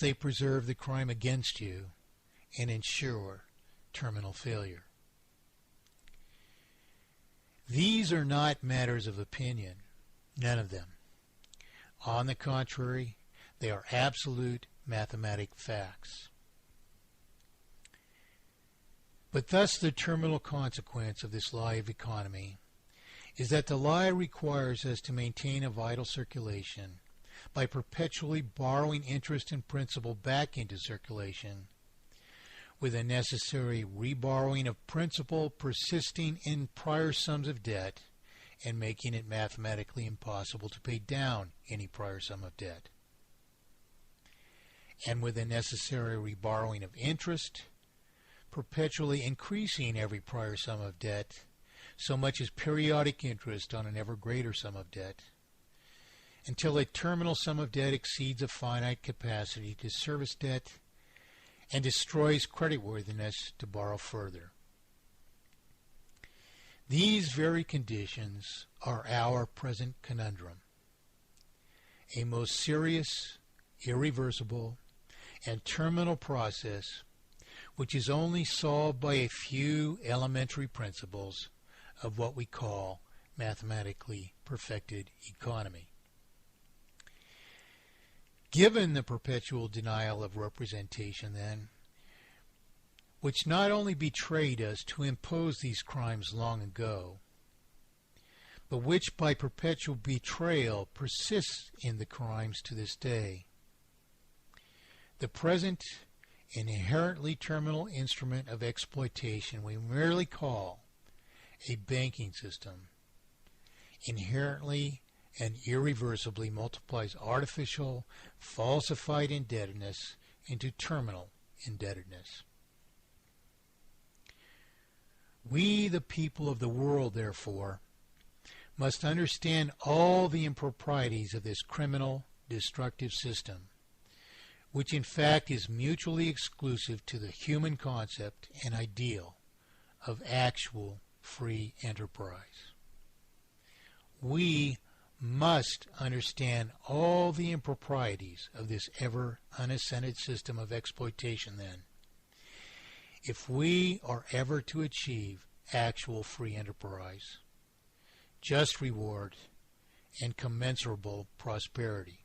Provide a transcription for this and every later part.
they preserve the crime against you and ensure terminal failure. These are not matters of opinion, none of them. On the contrary, they are absolute mathematic facts. But thus the terminal consequence of this lie of economy is that the lie requires us to maintain a vital circulation by perpetually borrowing interest and principal back into circulation, with a necessary reborrowing of principal persisting in prior sums of debt and making it mathematically impossible to pay down any prior sum of debt, and with a necessary reborrowing of interest, perpetually increasing every prior sum of debt, so much as periodic interest on an ever greater sum of debt, until a terminal sum of debt exceeds a finite capacity to service debt and destroys creditworthiness to borrow further. These very conditions are our present conundrum, a most serious, irreversible, and terminal process which is only solved by a few elementary principles of what we call mathematically perfected economy. Given the perpetual denial of representation, then, which not only betrayed us to impose these crimes long ago, but which by perpetual betrayal persists in the crimes to this day, the present inherently terminal instrument of exploitation we merely call a banking system inherently and irreversibly multiplies artificial, falsified indebtedness into terminal indebtedness. We, the people of the world, therefore, must understand all the improprieties of this criminal, destructive system, which in fact is mutually exclusive to the human concept and ideal of actual free enterprise. We must understand all the improprieties of this ever unascended system of exploitation, then, if we are ever to achieve actual free enterprise, just reward, and commensurable prosperity.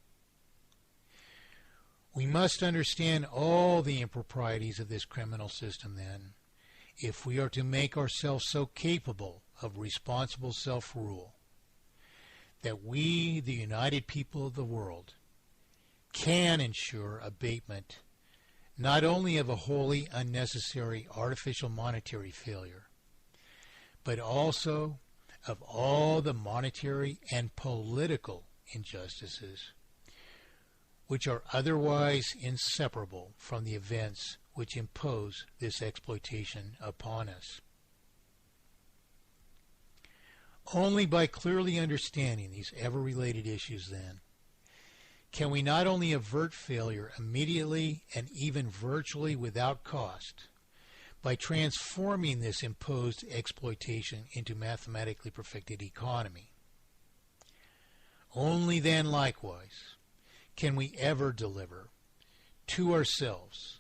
We must understand all the improprieties of this criminal system, then, if we are to make ourselves so capable of responsible self-rule that we, the united people of the world, can ensure abatement not only of a wholly unnecessary artificial monetary failure, but also of all the monetary and political injustices which are otherwise inseparable from the events which impose this exploitation upon us. Only by clearly understanding these ever-related issues, then, can we not only avert failure immediately and even virtually without cost, by transforming this imposed exploitation into mathematically perfected economy, only then, likewise, can we ever deliver to ourselves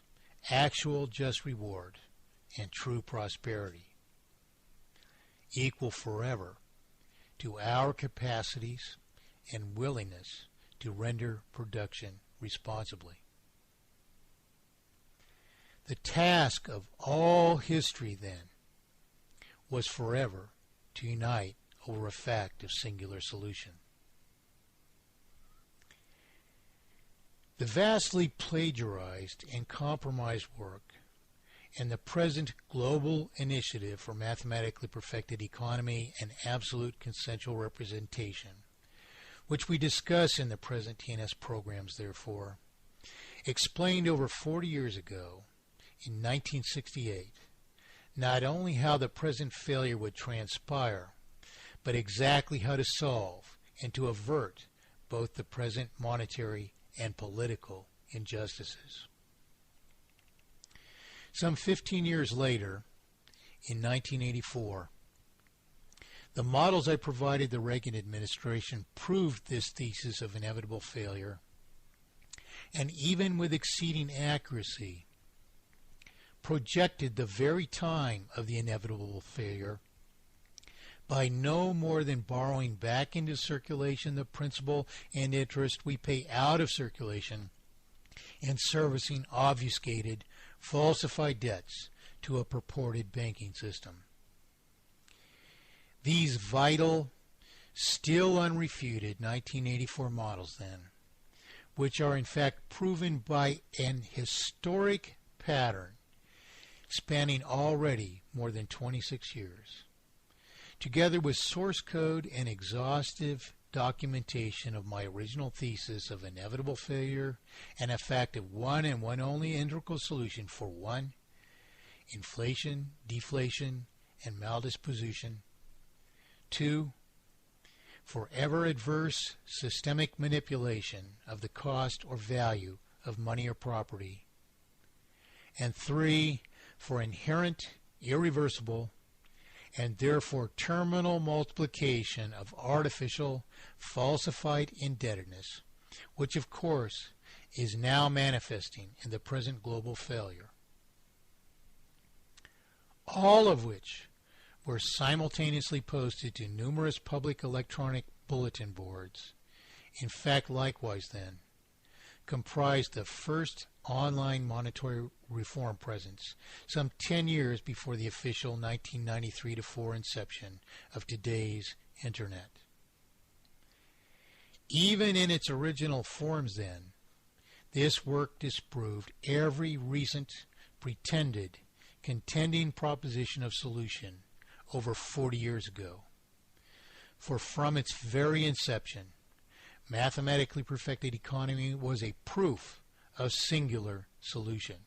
actual just reward and true prosperity, equal forever to our capacities and willingness to render production responsibly. The task of all history, then, was forever to unite over a fact of singular solution. The vastly plagiarized and compromised work and the present global initiative for mathematically perfected economy and absolute consensual representation, which we discuss in the present TNS programs, therefore, explained over 40 years ago, in 1968, not only how the present failure would transpire, but exactly how to solve and to avert both the present monetary and political injustices. Some 15 years later, in 1984, the models I provided the Reagan administration proved this thesis of inevitable failure and even with exceeding accuracy, projected the very time of the inevitable failure by no more than borrowing back into circulation the principal and interest we pay out of circulation and servicing obfuscated, falsified debts to a purported banking system. These vital, still unrefuted 1984 models, then, which are in fact proven by an historic pattern spanning already more than 26 years, together with source code and exhaustive documentation of my original thesis of inevitable failure and a fact of one and one only integral solution for one, inflation, deflation, and maldisposition, two, forever adverse systemic manipulation of the cost or value of money or property, and three, for inherent, irreversible, and therefore terminal multiplication of artificial, falsified indebtedness, which of course is now manifesting in the present global failure. All of which were simultaneously posted to numerous public electronic bulletin boards, in fact likewise then, comprised the first online monetary reform presence some 10 years before the official 1993-4 inception of today's Internet. Even in its original forms then, this work disproved every recent, pretended, contending proposition of solution over 40 years ago. For from its very inception, mathematically perfected economy was a proof of singular solution.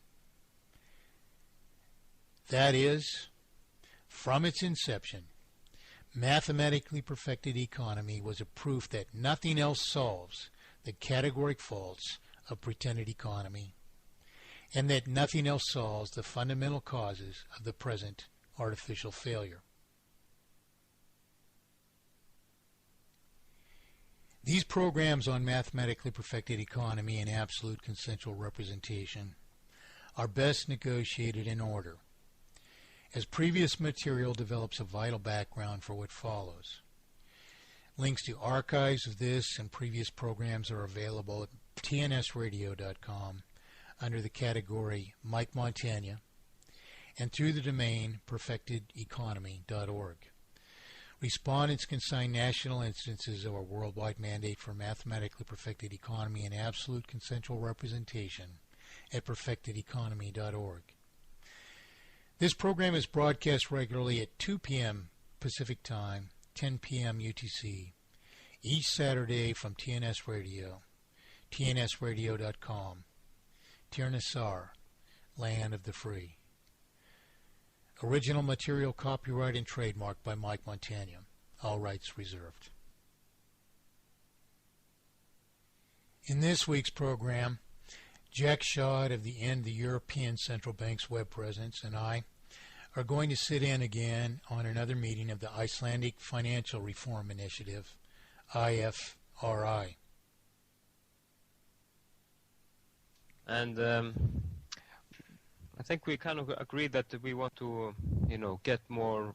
That is, from its inception, mathematically perfected economy was a proof that nothing else solves the categoric faults of pretended economy, and that nothing else solves the fundamental causes of the present artificial failure. These programs on mathematically perfected economy and absolute consensual representation are best negotiated in order, as previous material develops a vital background for what follows. Links to archives of this and previous programs are available at tnsradio.com under the category Mike Montagne and through the domain perfectedeconomy.org. Respondents can sign national instances of a worldwide mandate for mathematically perfected economy and absolute consensual representation at perfectedeconomy.org. This program is broadcast regularly at 2 p.m. Pacific Time, 10 p.m. UTC, each Saturday from TNS Radio, tnsradio.com, Tirnasar, Land of the Free. Original material copyright and trademarked by Mike Montagne. All rights reserved. In this week's program, Jack Schot of the European Central Bank's web presence and I are going to sit in again on another meeting of the Icelandic Financial Reform Initiative, IFRI. And I think we kind of agree that we want to, get more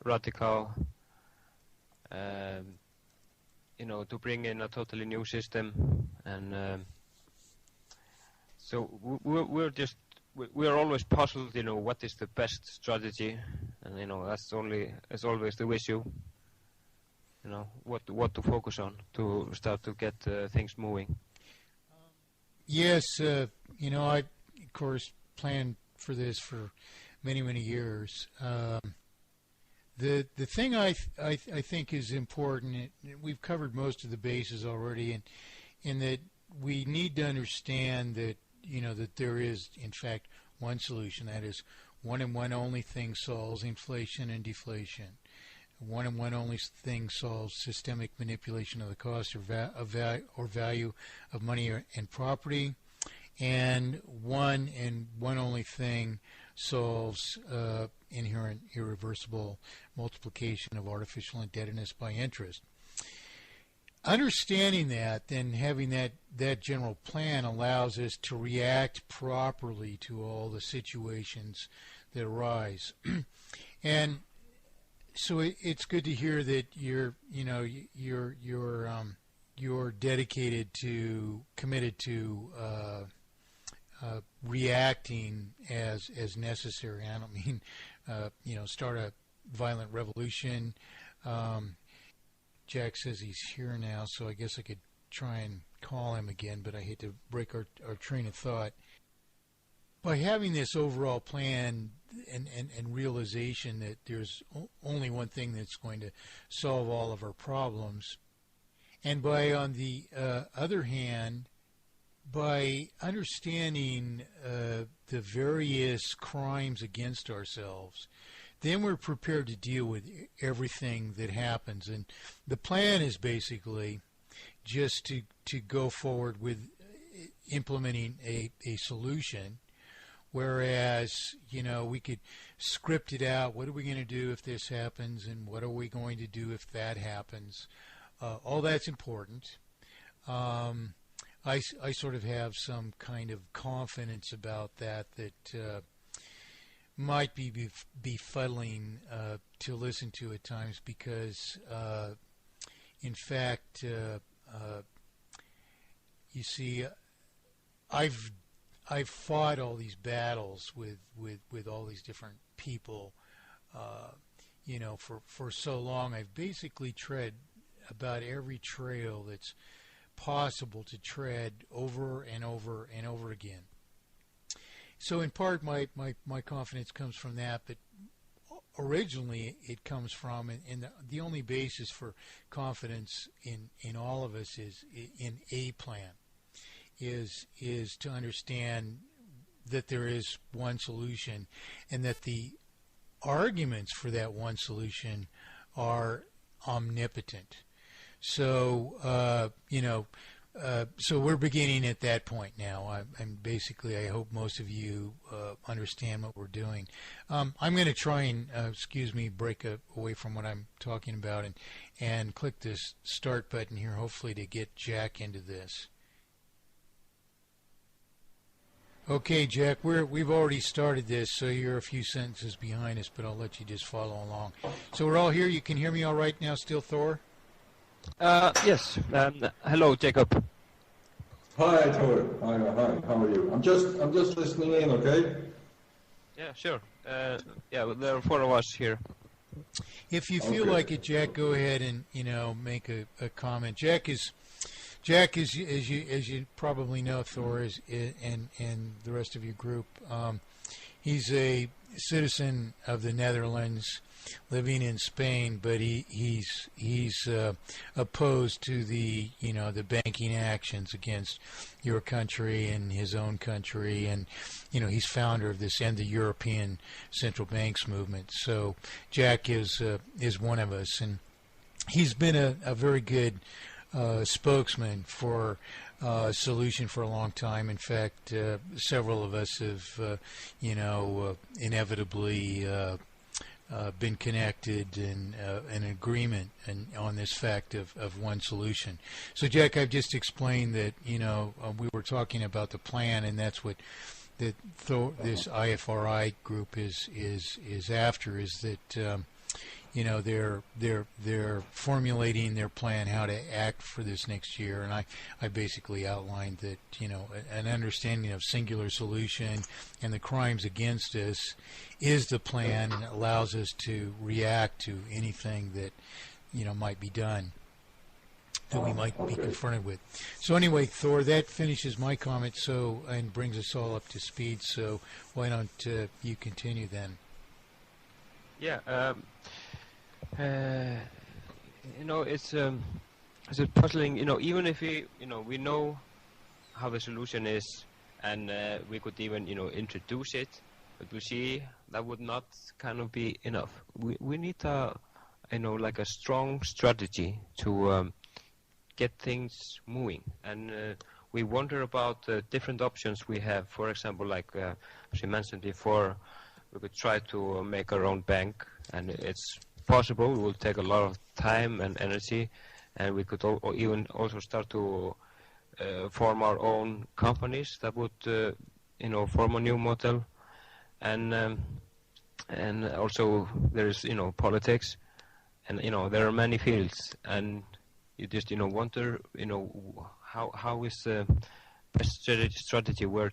radical, to bring in a totally new system, and so we're always puzzled, what is the best strategy, and that's as always the issue, what to focus on to start to get things moving. Yes, I of course planned for this for many years. The thing I think is important, we've covered most of the bases already, and in that we need to understand that that there is in fact one solution, that is one and one only thing solves inflation and deflation. One and one only thing solves systemic manipulation of the cost or value of money and property, and one and one only thing solves inherent irreversible multiplication of artificial indebtedness by interest. understanding that, then having that general plan allows us to react properly to all the situations that arise. And so it's good to hear that you're dedicated to, committed to reacting as necessary. I don't mean start a violent revolution. Jack says he's here now, so I guess I could try and call him again, but I hate to break our train of thought. By having this overall plan and realization that there's only one thing that's going to solve all of our problems, and by, on the other hand, by understanding the various crimes against ourselves, then we're prepared to deal with everything that happens. And the plan is basically just to go forward with implementing a solution, whereas, we could script it out. What are we going to do if this happens, and what are we going to do if that happens? All that's important. I sort of have some kind of confidence about that might be befuddling to listen to at times, because in fact, you see, I've fought all these battles with all these different people, for so long. I've basically tread about every trail that's possible to tread over and over and over again. So in part my confidence comes from that, but originally it comes from, and the only basis for confidence in all of us is in a plan, is to understand that there is one solution, and that the arguments for that one solution are omnipotent. So so we're beginning at that point now. I'm basically, I hope most of you understand what we're doing. I'm going to try and, break away from what I'm talking about and click this start button here, hopefully to get Jack into this. Okay, Jack, we've already started this, so you're a few sentences behind us, but I'll let you just follow along. So we're all here. You can hear me all right now still, Thor? Yes. Hello, Jacob. Hi, Thor. Hi. How are you? I'm just listening in. Okay. Yeah, sure. There are four of us here. If you feel like it, Jack, go ahead and make a comment. Jack is as you probably know, Thor is and the rest of your group. He's a citizen of the Netherlands, living in Spain, but he's opposed to the the banking actions against your country and his own country, and he's founder of this and the European Central Banks movement. So Jack is one of us, and he's been a very good spokesman for a solution for a long time. In fact, several of us have inevitably been connected in an agreement on this fact of one solution. So, Jack, I've just explained that we were talking about the plan, and that's what this IFRI group is after, is that they're formulating their plan how to act for this next year, and I basically outlined that an understanding of singular solution and the crimes against us is the plan, and it allows us to react to anything that might be done, that we might be confronted with. So anyway, Thor, that finishes my comment, and brings us all up to speed. So why don't you continue then? Yeah. It's puzzling. Even if we know how the solution is, and we could even introduce it, but we see that would not kind of be enough. We need a strong strategy to get things moving, and we wonder about the different options we have. For example, as you mentioned before, we could try to make our own bank, and it's possible. It will take a lot of time and energy, and we could even also start to form our own companies that would, form a new model, and also there is, politics, and there are many fields, and you just wonder, how is the best strategy where